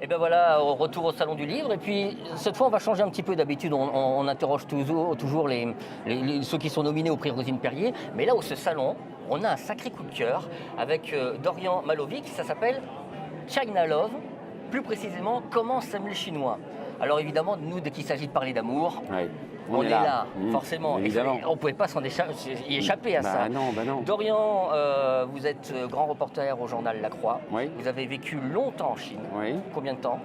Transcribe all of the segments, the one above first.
Et bien voilà, au retour au Salon du Livre. Et puis cette fois, on va changer un petit peu. D'habitude, on interroge toujours ceux qui sont nominés au prix Rosine Perrier. Mais là, au ce salon, on a un sacré coup de cœur avec Dorian Malovic. Ça s'appelle China Love. Plus précisément, comment s'aiment les Chinois. Alors évidemment, nous, dès qu'il s'agit de parler d'amour, Ouais, on est là, forcément. évidemment. Et on ne pouvait pas y échapper à ça. Bah non. Dorian, vous êtes grand reporter au journal La Croix. Oui. Vous avez vécu longtemps en Chine. Oui. Combien de temps?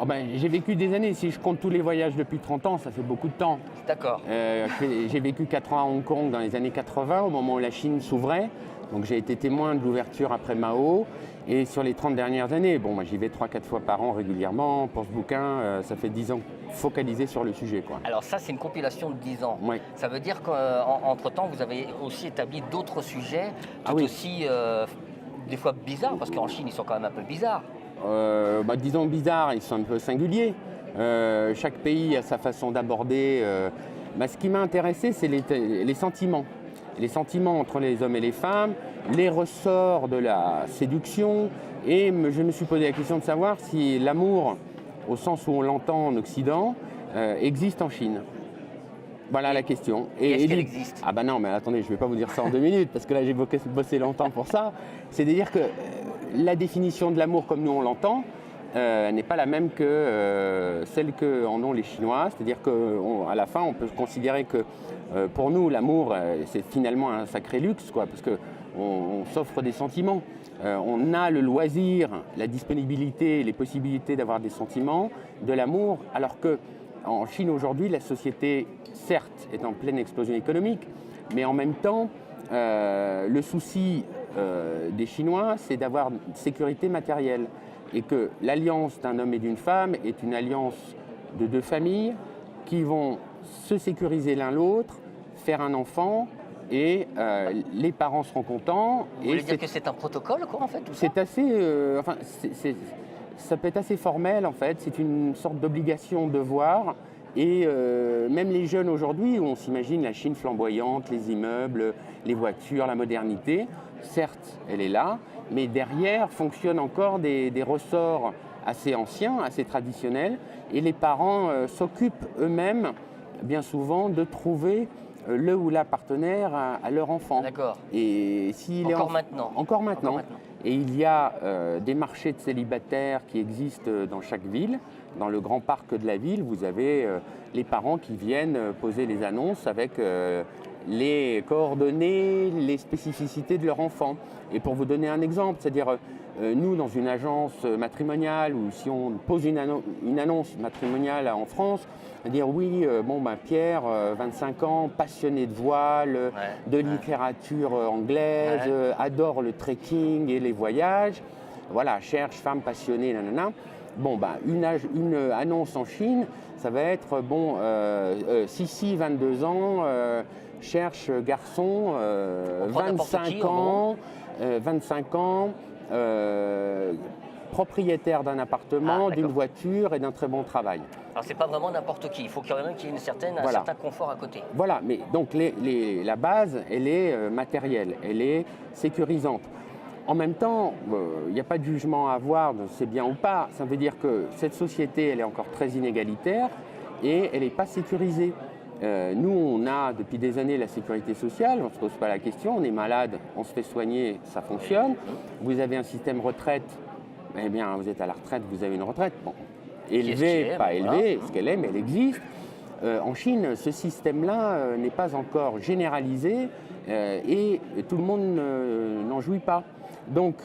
Oh ben, j'ai vécu des années. Si je compte tous les voyages depuis 30 ans, ça fait beaucoup de temps. D'accord. J'ai vécu 4 ans à Hong Kong dans les années 80, au moment où la Chine s'ouvrait. Donc j'ai été témoin de l'ouverture après Mao. Et sur les 30 dernières années, moi j'y vais 3-4 fois par an régulièrement pour ce bouquin. Ça fait 10 ans focalisé sur le sujet, quoi. Alors ça, c'est une compilation de 10 ans. Oui. Ça veut dire qu'entre-temps, vous avez aussi établi d'autres sujets, tout aussi des fois bizarres, parce qu'en Chine, ils sont quand même un peu bizarres. Disons bizarres, ils sont un peu singuliers. Chaque pays a sa façon d'aborder. Ce qui m'a intéressé, c'est les sentiments. Les sentiments entre les hommes et les femmes, les ressorts de la séduction. Et je me suis posé la question de savoir si l'amour, au sens où on l'entend en Occident, existe en Chine. Voilà la question. Est-ce qu'elle existe? Ah non, mais attendez, je ne vais pas vous dire ça en 2 minutes, parce que là j'ai bossé longtemps pour ça. C'est-à-dire que la définition de l'amour comme nous on l'entend n'est pas la même que celle qu'en ont les Chinois. C'est-à-dire qu'à la fin, on peut considérer que pour nous, l'amour, c'est finalement un sacré luxe, quoi, parce qu'on s'offre des sentiments. On a le loisir, la disponibilité, les possibilités d'avoir des sentiments, de l'amour, alors qu'en Chine aujourd'hui, la société, certes, est en pleine explosion économique, mais en même temps, le souci des Chinois, c'est d'avoir une sécurité matérielle. Et que l'alliance d'un homme et d'une femme est une alliance de 2 familles qui vont se sécuriser l'un l'autre, faire un enfant, et les parents seront contents. Vous voulez dire que c'est un protocole, quoi, en fait, tout ça? C'est assez... ça peut être assez formel, en fait. C'est une sorte d'obligation-devoir. Et même les jeunes aujourd'hui, où on s'imagine la Chine flamboyante, les immeubles, les voitures, la modernité, certes, elle est là, mais derrière fonctionnent encore des ressorts assez anciens, assez traditionnels, et les parents s'occupent eux-mêmes, bien souvent, de trouver le ou la partenaire à leur enfant. D'accord. Et Encore maintenant. Encore maintenant. Et il y a des marchés de célibataires qui existent dans chaque ville. Dans le grand parc de la ville, vous avez les parents qui viennent poser les annonces avec les coordonnées, les spécificités de leur enfant. Et pour vous donner un exemple, c'est-à-dire nous, dans une agence matrimoniale, ou si on pose une annonce matrimoniale en France, dire oui, Pierre, 25 ans, passionné de voile, de littérature anglaise, adore le trekking et les voyages, voilà, cherche femme passionnée, nanana. Une annonce en Chine, ça va être Sissi, 22 ans, cherche garçon, 25 ans, propriétaire d'un appartement, d'une voiture et d'un très bon travail. Alors c'est pas vraiment n'importe qui, il faut quand même qu'il y ait un certain confort à côté. Voilà, mais donc la base, elle est matérielle, elle est sécurisante. En même temps, il n'y a pas de jugement à avoir de c'est bien ou pas. Ça veut dire que cette société, elle est encore très inégalitaire et elle n'est pas sécurisée. Nous, on a depuis des années la sécurité sociale, on ne se pose pas la question, on est malade, on se fait soigner, ça fonctionne. Vous avez un système retraite, eh bien, vous êtes à la retraite, vous avez une retraite. Bon, élevée, pas élevée, ce qu'elle est, mais elle existe. En Chine, ce système-là n'est pas encore généralisé et tout le monde n'en jouit pas. Donc,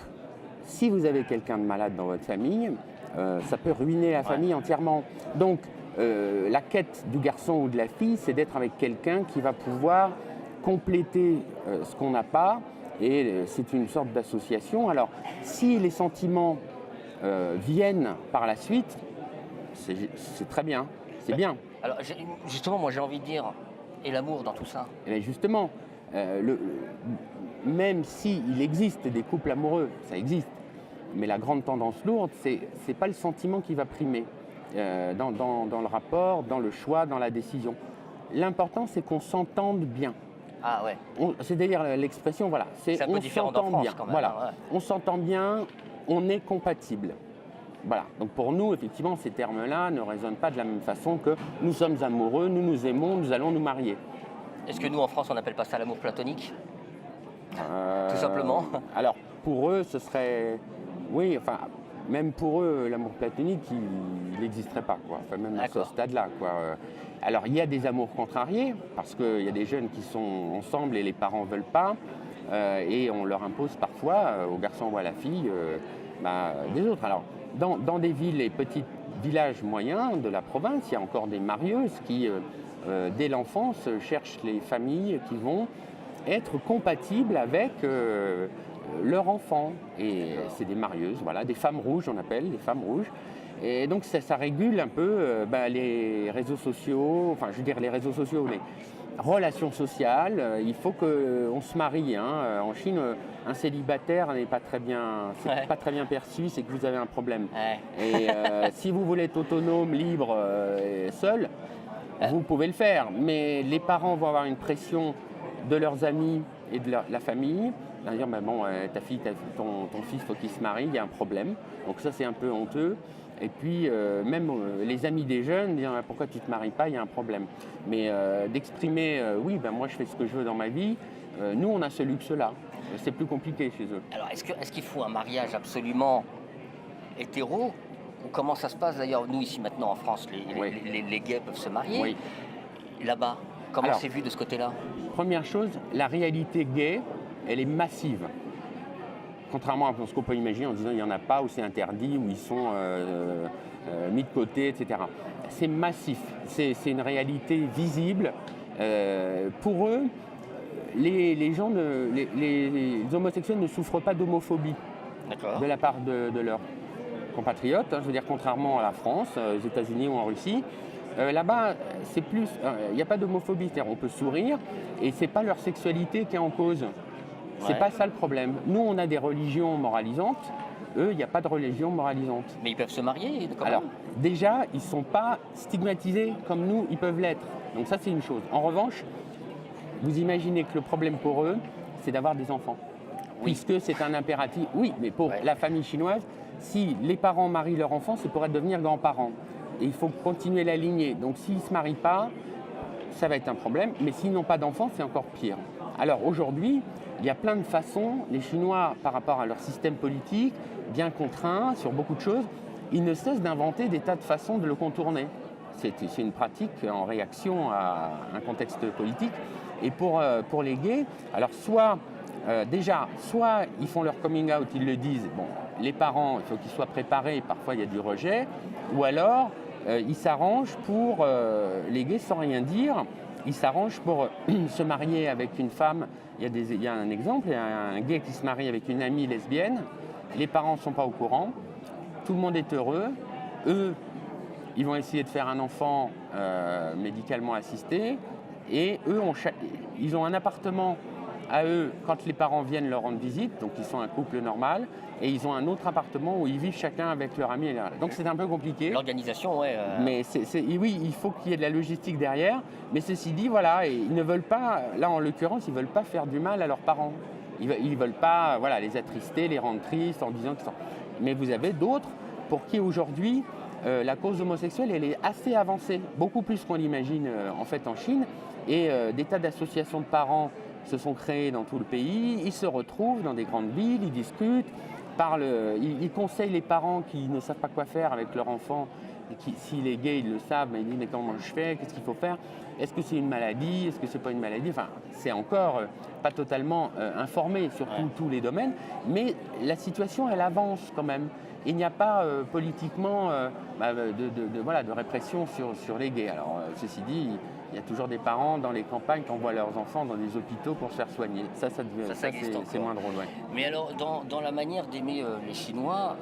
si vous avez quelqu'un de malade dans votre famille, ça peut ruiner la famille entièrement. Donc, la quête du garçon ou de la fille, c'est d'être avec quelqu'un qui va pouvoir compléter ce qu'on n'a pas, et c'est une sorte d'association. Alors, si les sentiments viennent par la suite, c'est très bien, c'est bien. Alors, justement, moi j'ai envie de dire, et l'amour dans tout ça? Et justement, même s'il existe des couples amoureux, ça existe, mais la grande tendance lourde, c'est pas le sentiment qui va primer dans le rapport, dans le choix, dans la décision. L'important, c'est qu'on s'entende bien. Ah ouais. C'est-à-dire l'expression, voilà, c'est un peu différent en France, bien. quand même. Voilà, on s'entend bien, on est compatible. Voilà. Donc pour nous, effectivement, ces termes-là ne résonnent pas de la même façon que nous sommes amoureux, nous nous aimons, nous allons nous marier. Est-ce que nous, en France, on n'appelle pas ça l'amour platonique? Tout simplement. Alors pour eux, ce serait, oui, enfin, même pour eux, l'amour platonique, il n'existerait pas, quoi. Enfin, même à ce D'accord. stade-là, quoi. Alors il y a des amours contrariés, parce qu'il y a des jeunes qui sont ensemble et les parents ne veulent pas, et on leur impose parfois, aux garçons ou à la fille, des autres. Alors dans des villes et petits villages moyens de la province, il y a encore des marieuses qui, dès l'enfance, cherchent les familles qui vont être compatibles avec leur enfant. Et c'est des marieuses, voilà, des femmes rouges, on appelle, des femmes rouges. Et donc ça régule un peu les réseaux sociaux, enfin je veux dire les réseaux sociaux, les relations sociales. Il faut qu'on se marie, hein. En Chine, un célibataire n'est pas très bien, Ouais. pas très bien perçu, c'est que vous avez un problème. Ouais. Et si vous voulez être autonome, libre, et seul, vous pouvez le faire. Mais les parents vont avoir une pression de leurs amis et de la famille. Ils vont dire, ta fille, ton fils, il faut qu'il se marie, il y a un problème. Donc ça, c'est un peu honteux. Et puis, même les amis des jeunes disent, pourquoi tu ne te maries pas, il y a un problème. Mais d'exprimer, oui, moi je fais ce que je veux dans ma vie, nous, on a ce luxe-là. C'est plus compliqué chez eux. Alors, est-ce qu'il faut un mariage absolument hétéro? Ou comment ça se passe d'ailleurs? Nous, ici maintenant en France, Oui. les gays peuvent se marier. Oui. Là-bas, comment Alors, c'est vu de ce côté-là? Première chose, la réalité gay, elle est massive. Contrairement à ce qu'on peut imaginer en disant il n'y en a pas, ou c'est interdit, ou ils sont mis de côté, etc. C'est massif, c'est une réalité visible. Pour eux, les homosexuels ne souffrent pas d'homophobie D'accord. de la part de leurs compatriotes. Je veux dire, contrairement à la France, aux États-Unis ou en Russie, là-bas, c'est plus, il n'y a pas d'homophobie. C'est-à-dire, on peut sourire et c'est pas leur sexualité qui est en cause. C'est Ouais. pas ça le problème. Nous, on a des religions moralisantes. Eux, il n'y a pas de religion moralisante. Mais ils peuvent se marier quand Alors, même. déjà, ils ne sont pas stigmatisés comme nous, ils peuvent l'être. Donc ça, c'est une chose. En revanche, vous imaginez que le problème pour eux, c'est d'avoir des enfants. Oui. Puisque c'est un impératif. Oui, mais pour la famille chinoise, si les parents marient leur enfant, c'est pour devenir grands-parents. Et il faut continuer la lignée. Donc s'ils ne se marient pas, ça va être un problème. Mais s'ils n'ont pas d'enfants, c'est encore pire. Alors aujourd'hui, il y a plein de façons. Les Chinois, par rapport à leur système politique, bien contraint sur beaucoup de choses, ils ne cessent d'inventer des tas de façons de le contourner. C'est une pratique en réaction à un contexte politique. Et pour les gays, alors soit ils font leur coming out, ils le disent, bon, les parents, il faut qu'ils soient préparés, parfois il y a du rejet, ou alors ils s'arrangent pour, les gays sans rien dire, ils s'arrangent pour se marier avec une femme. Il y a un exemple, il y a un gay qui se marie avec une amie lesbienne, les parents ne sont pas au courant, tout le monde est heureux, eux, ils vont essayer de faire un enfant médicalement assisté, et eux, ils ont un appartement à eux quand les parents viennent leur rendre visite, donc ils sont un couple normal, et ils ont un autre appartement où ils vivent chacun avec leur ami. Donc c'est un peu compliqué. L'organisation, ouais. Mais oui, il faut qu'il y ait de la logistique derrière. Mais ceci dit, voilà, et ils ne veulent pas, là en l'occurrence, ils ne veulent pas faire du mal à leurs parents. Ils ne veulent pas les attrister, les rendre tristes en disant qu'ils sont... Mais vous avez d'autres pour qui aujourd'hui, la cause homosexuelle, elle est assez avancée, beaucoup plus qu'on l'imagine en fait en Chine. Et des tas d'associations de parents se sont créées dans tout le pays. Ils se retrouvent dans des grandes villes, ils discutent, ils conseillent les parents qui ne savent pas quoi faire avec leur enfant. S'il est gay, ils le savent, mais ils disent mais comment je fais, qu'est-ce qu'il faut faire, est-ce que c'est une maladie, est-ce que c'est pas une maladie, enfin c'est encore pas totalement informé sur tous les domaines, mais la situation elle avance quand même. Il n'y a pas politiquement de répression sur les gays. Alors ceci dit, il y a toujours des parents dans les campagnes qui envoient leurs enfants dans des hôpitaux pour se faire soigner. Ça c'est moins drôle. Ouais. Mais alors, dans la manière d'aimer les Chinois,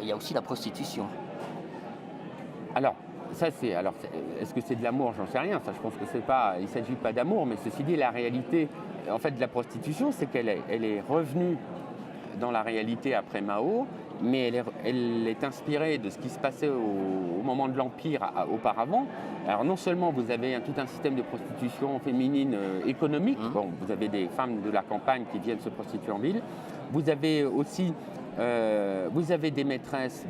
il y a aussi la prostitution. Alors, est-ce que c'est de l'amour? J'en sais rien. Ça, je pense que il ne s'agit pas d'amour, mais ceci dit, la réalité, en fait, de la prostitution, c'est qu'elle est revenue dans la réalité après Mao, mais elle est inspirée de ce qui se passait au moment de l'Empire auparavant. Alors non seulement vous avez tout un système de prostitution féminine économique, bon, vous avez des femmes de la campagne qui viennent se prostituer en ville, vous avez aussi vous avez des maîtresses,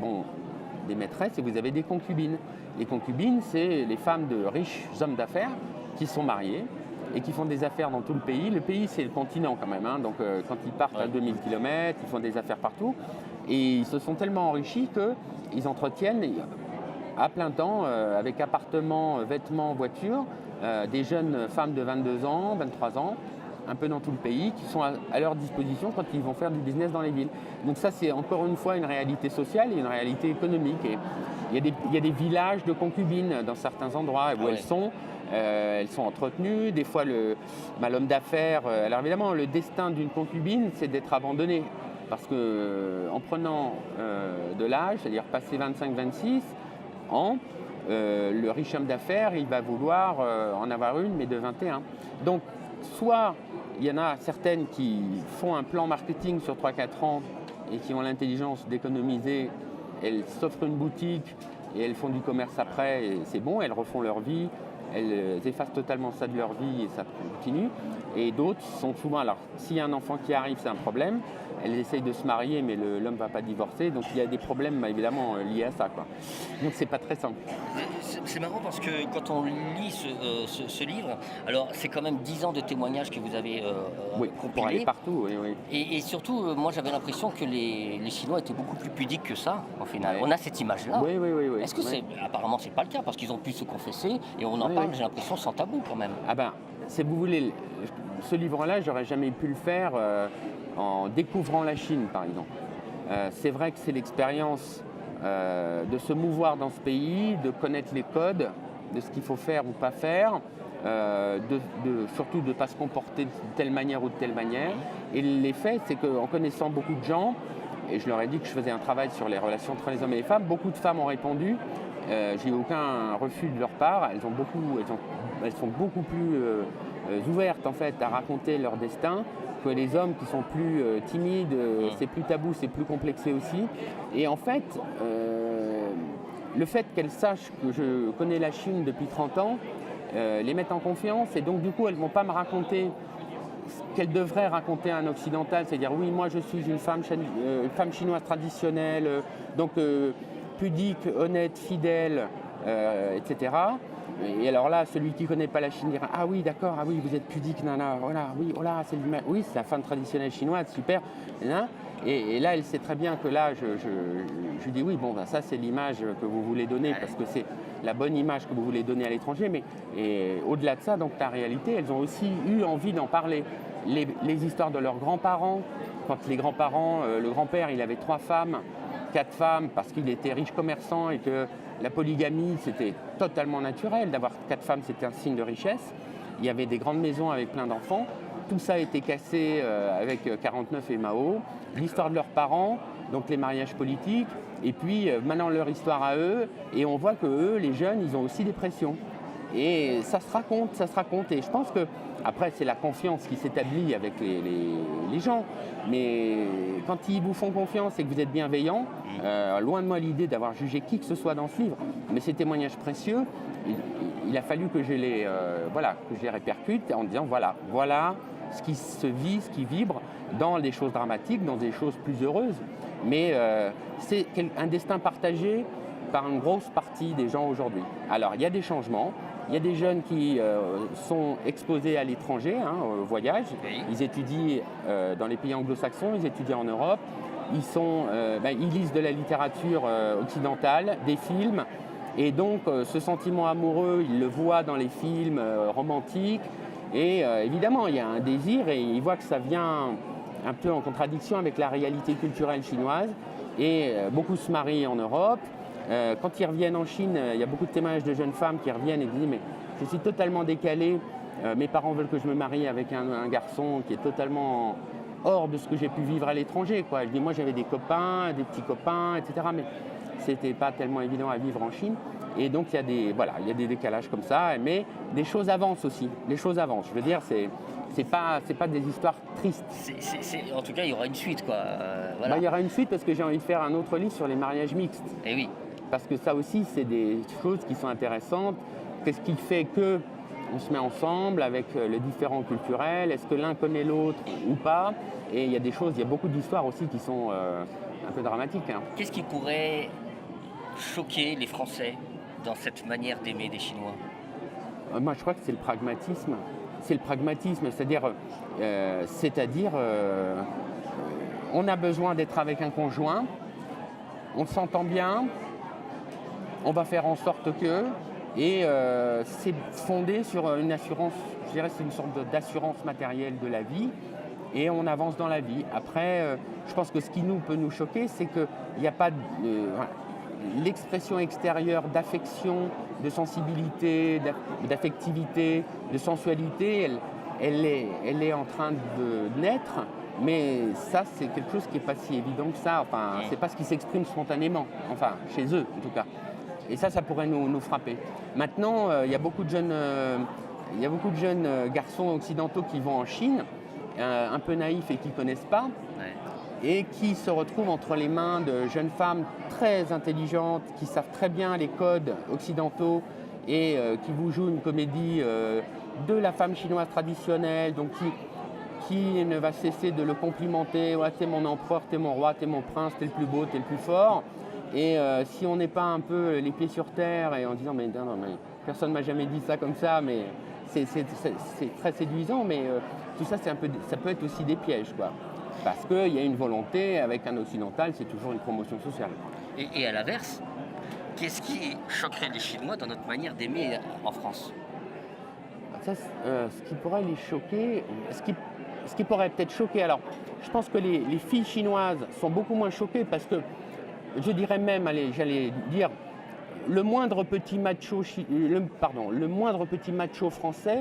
et vous avez des concubines. Les concubines, c'est les femmes de riches hommes d'affaires qui sont mariés et qui font des affaires dans tout le pays. Le pays, c'est le continent quand même, hein. Donc quand ils partent à 2000 km, ils font des affaires partout. Et ils se sont tellement enrichis qu'ils entretiennent à plein temps, avec appartements, vêtements, voitures, des jeunes femmes de 22 ans, 23 ans, un peu dans tout le pays, qui sont à leur disposition quand ils vont faire du business dans les villes. Donc ça, c'est encore une fois une réalité sociale et une réalité économique. Et il y a des villages de concubines dans certains endroits où elles sont entretenues. Des fois, l'homme d'affaires... alors évidemment, le destin d'une concubine, c'est d'être abandonné. Parce qu'en prenant de l'âge, c'est-à-dire passer 25-26 ans, le riche homme d'affaires, il va vouloir en avoir une, mais de 21. Donc, soit il y en a certaines qui font un plan marketing sur 3-4 ans et qui ont l'intelligence d'économiser, elles s'offrent une boutique et elles font du commerce après et c'est bon, elles refont leur vie, elles effacent totalement ça de leur vie et ça continue. Et d'autres sont souvent, alors s'il y a un enfant qui arrive, c'est un problème, elles essayent de se marier mais l'homme ne va pas divorcer, donc il y a des problèmes évidemment liés à ça, quoi. Donc c'est pas très simple. C'est marrant parce que quand on lit ce livre, alors c'est quand même 10 ans de témoignages que vous avez compilés. Pour aller partout, oui. Et surtout, moi j'avais l'impression que les Chinois étaient beaucoup plus pudiques que ça, au final. On a cette image-là. Oui. Est-ce que apparemment c'est pas le cas parce qu'ils ont pu se confesser et on en parle, j'ai l'impression, sans tabou quand même. Ah ben, si vous voulez, ce livre-là, j'aurais jamais pu le faire en découvrant la Chine, par exemple. C'est vrai que c'est l'expérience de se mouvoir dans ce pays, de connaître les codes, de ce qu'il faut faire ou pas faire, surtout de ne pas se comporter de telle manière ou de telle manière. Et l'effet, c'est qu'en connaissant beaucoup de gens, et je leur ai dit que je faisais un travail sur les relations entre les hommes et les femmes, beaucoup de femmes ont répondu. J'ai eu aucun refus de leur part. Elles sont beaucoup plus ouvertes en fait à raconter leur destin que les hommes qui sont plus timides. C'est plus tabou, c'est plus complexé aussi. Et en fait, le fait qu'elles sachent que je connais la Chine depuis 30 ans, les met en confiance. Et donc du coup, elles ne vont pas me raconter ce qu'elles devraient raconter à un occidental, c'est-à-dire oui, moi je suis une femme chinoise traditionnelle, donc pudique, honnête, fidèle, etc. Et alors là, celui qui ne connaît pas la Chine dira ah oui, d'accord, ah oui, vous êtes pudique, nana, voilà, oui, oh là, oui, c'est la femme traditionnelle chinoise, super. Et là, elle sait très bien que là, je dis oui, bon, ben, ça c'est l'image que vous voulez donner parce que c'est la bonne image que vous voulez donner à l'étranger. Mais au-delà de ça, donc la réalité, elles ont aussi eu envie d'en parler. Les histoires de leurs grands-parents, quand les grands-parents, le grand-père, il avait 3 femmes, 4 femmes parce qu'il était riche commerçant et que la polygamie, c'était totalement naturel. D'avoir 4 femmes, c'était un signe de richesse. Il y avait des grandes maisons avec plein d'enfants. Tout ça a été cassé avec 49 et Mao. L'histoire de leurs parents, donc les mariages politiques, et puis maintenant leur histoire à eux. Et on voit que eux, les jeunes, ils ont aussi des pressions. Et ça se raconte. Et je pense que, après, c'est la confiance qui s'établit avec les gens. Mais quand ils vous font confiance et que vous êtes bienveillant, loin de moi l'idée d'avoir jugé qui que ce soit dans ce livre, mais ces témoignages précieux, il a fallu que je les répercute en disant voilà ce qui se vit, ce qui vibre dans des choses dramatiques, dans des choses plus heureuses. Mais c'est un destin partagé par une grosse partie des gens aujourd'hui. Alors, il y a des changements. Il y a des jeunes qui sont exposés à l'étranger, au voyage. Ils étudient dans les pays anglo-saxons, ils étudient en Europe. Ils lisent de la littérature occidentale, des films. Et donc, ce sentiment amoureux, ils le voient dans les films romantiques. Et évidemment, il y a un désir et ils voient que ça vient un peu en contradiction avec la réalité culturelle chinoise. Et beaucoup se marient en Europe. Quand ils reviennent en Chine, il y a beaucoup de témoignages de jeunes femmes qui reviennent et qui disent mais je suis totalement décalée, mes parents veulent que je me marie avec un garçon qui est totalement hors de ce que j'ai pu vivre à l'étranger, quoi. Je dis moi j'avais des copains, des petits copains, etc. Mais c'était pas tellement évident à vivre en Chine. Et donc il y a des décalages comme ça, mais des choses avancent aussi. Les choses avancent. Je veux dire, c'est pas des histoires tristes. En tout cas, il y aura une suite, quoi. Voilà. Il y aura une suite parce que j'ai envie de faire un autre livre sur les mariages mixtes. Et oui. Parce que ça aussi, c'est des choses qui sont intéressantes. Qu'est-ce qui fait que on se met ensemble avec le différent culturel, est-ce que l'un connaît l'autre ou pas? Et il y a beaucoup d'histoires aussi qui sont un peu dramatiques. Hein. Qu'est-ce qui pourrait choquer les Français dans cette manière d'aimer des Chinois? Moi, je crois que c'est le pragmatisme. C'est le pragmatisme, c'est-à-dire, on a besoin d'être avec un conjoint, on s'entend bien, on va faire en sorte que, et c'est fondé sur une assurance, je dirais c'est une sorte d'assurance matérielle de la vie, et on avance dans la vie. Après, je pense que ce qui peut nous choquer, c'est qu'il n'y a pas l'expression extérieure d'affection, de sensibilité, d'affectivité, de sensualité, elle est en train de naître, mais ça, c'est quelque chose qui n'est pas si évident que ça. Enfin, c'est pas ce qui s'exprime spontanément, enfin, chez eux, en tout cas. Et ça pourrait nous frapper. Maintenant, il y a beaucoup de jeunes garçons occidentaux qui vont en Chine, un peu naïfs et qui ne connaissent pas. Ouais. Et qui se retrouvent entre les mains de jeunes femmes très intelligentes, qui savent très bien les codes occidentaux et qui vous jouent une comédie de la femme chinoise traditionnelle, donc qui ne va cesser de le complimenter. Ouais, t'es mon empereur, t'es mon roi, t'es mon prince, t'es le plus beau, t'es le plus fort. Et si on n'est pas un peu les pieds sur terre et en disant mais non, mais personne ne m'a jamais dit ça comme ça, mais c'est très séduisant, mais tout ça, ça peut être aussi des pièges, quoi. Parce qu'il y a une volonté, avec un occidental, c'est toujours une promotion sociale. Et à l'inverse, qu'est-ce qui choquerait les Chinois dans notre manière d'aimer en France? Ça, ce qui pourrait les choquer, ce qui pourrait peut-être choquer, alors je pense que les filles chinoises sont beaucoup moins choquées parce que, je dirais même, j'allais dire, le moindre petit macho français,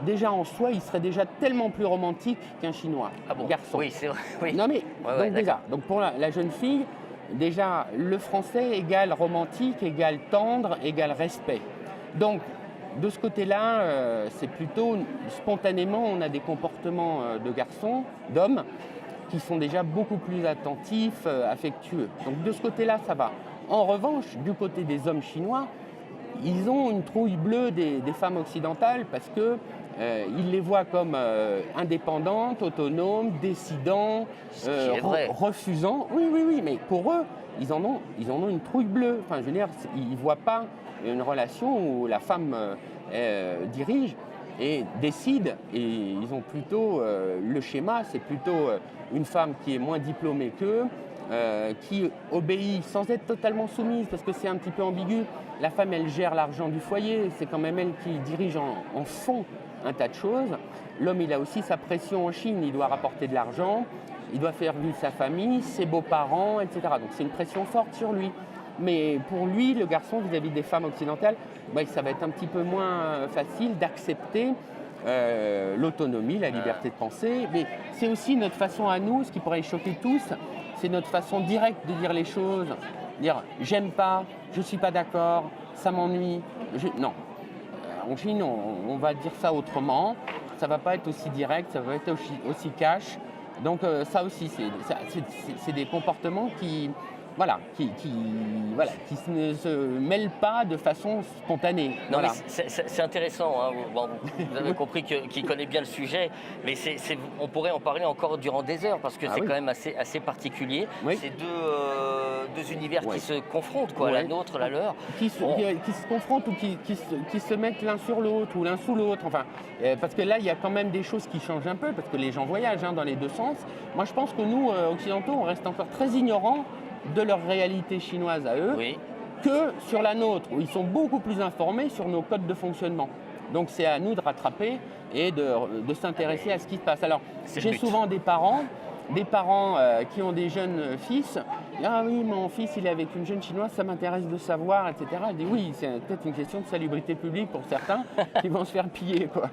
déjà en soi, il serait déjà tellement plus romantique qu'un Chinois, garçon. Oui, c'est vrai. Oui. Non mais, donc pour la jeune fille, déjà, le français égale romantique, égale tendre, égale respect. Donc, de ce côté-là, c'est plutôt, spontanément, on a des comportements de garçons, d'hommes, qui sont déjà beaucoup plus attentifs, affectueux. Donc de ce côté-là, ça va. En revanche, du côté des hommes chinois, ils ont une trouille bleue des femmes occidentales parce que ils les voient comme indépendantes, autonomes, décidants, refusant. Oui, mais pour eux, ils en ont une trouille bleue. Enfin, je veux dire, ils ne voient pas une relation où la femme dirige et décide. Et ils ont plutôt le schéma, c'est plutôt une femme qui est moins diplômée qu'eux, qui obéit sans être totalement soumise, parce que c'est un petit peu ambigu. La femme, elle gère l'argent du foyer, c'est quand même elle qui dirige en fond un tas de choses. L'homme, il a aussi sa pression en Chine, il doit rapporter de l'argent, il doit faire vivre sa famille, ses beaux-parents, etc. Donc c'est une pression forte sur lui. Mais pour lui, le garçon, vis-à-vis des femmes occidentales, ça va être un petit peu moins facile d'accepter l'autonomie, la liberté de penser. Mais c'est aussi notre façon à nous, ce qui pourrait choquer tous, c'est notre façon directe de dire les choses. Dire « j'aime pas, je suis pas d'accord, ça m'ennuie ». Non. En Chine, on va dire ça autrement. Ça va pas être aussi direct, ça va être aussi cash. Donc ça aussi, c'est des comportements qui ne se mêlent pas de façon spontanée. Non, voilà. Mais c'est intéressant. Hein. Bon, vous avez compris qu'il connaît bien le sujet, mais on pourrait en parler encore durant des heures parce que c'est quand même assez particulier. Oui. C'est deux univers qui se confrontent, quoi, la nôtre, la leur. Qui se confrontent ou qui se mettent l'un sur l'autre ou l'un sous l'autre. Enfin, parce que là, il y a quand même des choses qui changent un peu parce que les gens voyagent dans les deux sens. Moi, je pense que nous, occidentaux, on reste encore très ignorants de leur réalité chinoise à eux, que sur la nôtre, où ils sont beaucoup plus informés sur nos codes de fonctionnement. Donc c'est à nous de rattraper et de s'intéresser à ce qui se passe. Alors, j'ai souvent des parents qui ont des jeunes fils. Ah oui, mon fils, il est avec une jeune chinoise, ça m'intéresse de savoir, etc. Je dis oui, c'est peut-être une question de salubrité publique pour certains qui vont se faire piller, quoi.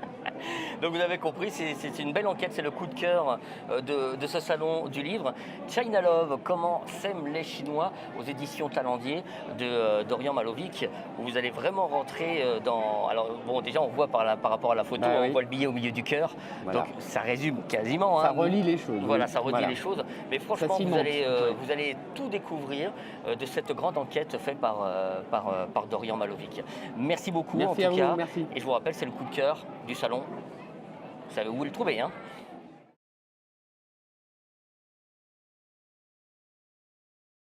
Donc vous avez compris, c'est une belle enquête, c'est le coup de cœur de ce salon du livre. China Love, comment s'aiment les Chinois, aux éditions Talendier de Dorian Malovic, où vous allez vraiment rentrer dans... Alors bon, déjà on voit par rapport à la photo, on voit le billet au milieu du cœur, donc ça résume quasiment. Ça relie les choses. Voilà, ça relie les choses, mais franchement vous allez tout découvrir de cette grande enquête faite par Dorian Malovic. Merci beaucoup Merci en à tout vous, cas. merci. Et je vous rappelle, c'est le coup de cœur du salon. Vous savez où le trouver, hein.